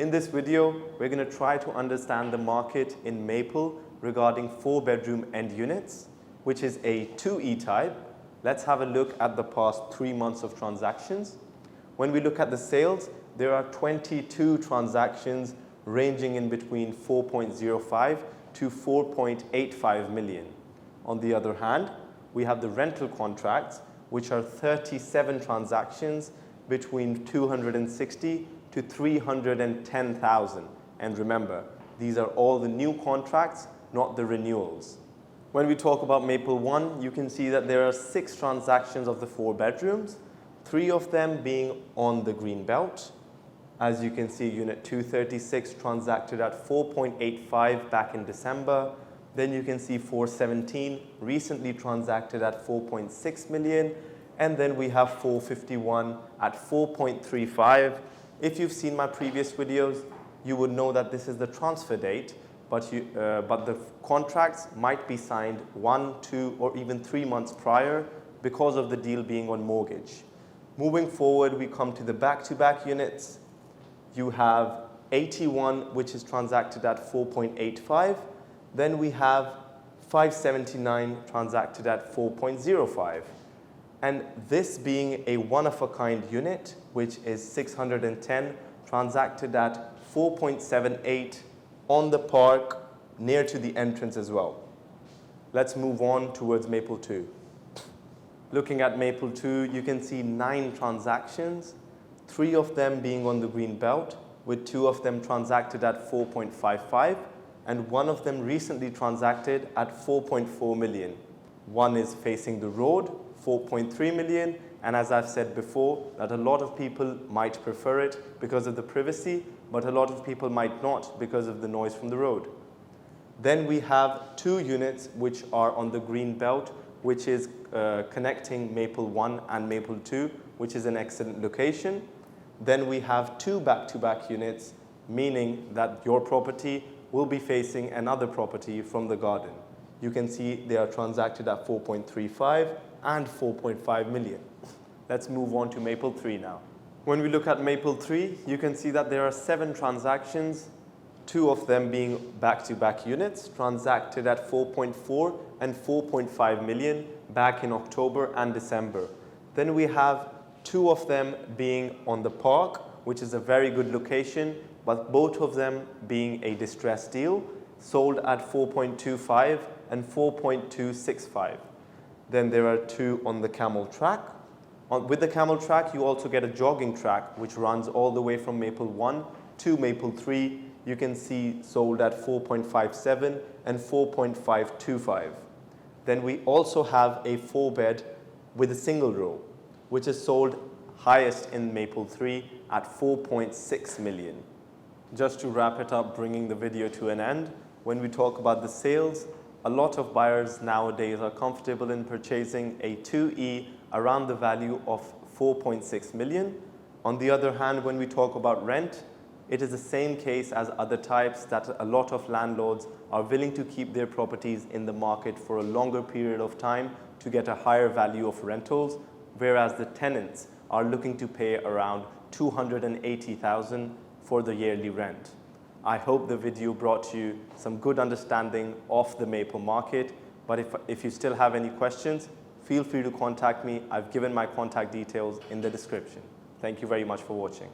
In this video, we're going to try to understand the market in Maple regarding 4-bedroom end units, which is a 2E type. Let's have a look at the past 3 months of transactions. When we look at the sales, there are 22 transactions ranging in between 4.05 to 4.85 million. On the other hand, we have the rental contracts, which are 37 transactions between 260 to 310,000. And remember, these are all the new contracts, not the renewals. When we talk about Maple 1, you can see that there are 6 transactions of the 4 bedrooms, 3 of them being on the green belt. As you can see, Unit 236 transacted at 4.85 back in December. Then you can see 417 recently transacted at 4.6 million. And then we have 451 at 4.35. If you've seen my previous videos, you would know that this is the transfer date, but the contracts might be signed 1, 2, or even 3 months prior because of the deal being on mortgage. Moving forward, we come to the back-to-back units. You have 81, which is transacted at 4.85. Then we have 579 transacted at 4.05. And this being a one-of-a-kind unit, which is 610, transacted at 4.78 on the park, near to the entrance as well. Let's move on towards Maple 2. Looking at Maple 2, you can see 9 transactions, 3 of them being on the green belt, with 2 of them transacted at 4.55, and 1 of them recently transacted at 4.4 million. One is facing the road, 4.3 million, and as I've said before, that a lot of people might prefer it because of the privacy, but a lot of people might not because of the noise from the road. Then we have 2 units which are on the green belt, which is connecting Maple 1 and Maple 2, which is an excellent location. Then we have 2 back-to-back units, meaning that your property will be facing another property from the garden. You can see they are transacted at 4.35 and 4.5 million. Let's move on to Maple 3 now. When we look at Maple 3, you can see that there are 7 transactions, 2 of them being back-to-back units, transacted at 4.4 and 4.5 million back in October and December. Then we have 2 of them being on the park, which is a very good location, but both of them being a distressed deal, sold at 4.25 and 4.265. Then there are 2 on the camel track. With the camel track, you also get a jogging track, which runs all the way from Maple 1 to Maple 3. You can see sold at 4.57 and 4.525. Then we also have a 4-bed with a single row, which is sold highest in Maple 3 at 4.6 million. Just to wrap it up, bringing the video to an end, when we talk about the sales, a lot of buyers nowadays are comfortable in purchasing a 2E around the value of 4.6 million. On the other hand, when we talk about rent, it is the same case as other types, that a lot of landlords are willing to keep their properties in the market for a longer period of time to get a higher value of rentals, whereas the tenants are looking to pay around 280,000 for the yearly rent. I hope the video brought you some good understanding of the Maple market, but if you still have any questions, feel free to contact me. I've given my contact details in the description. Thank you very much for watching.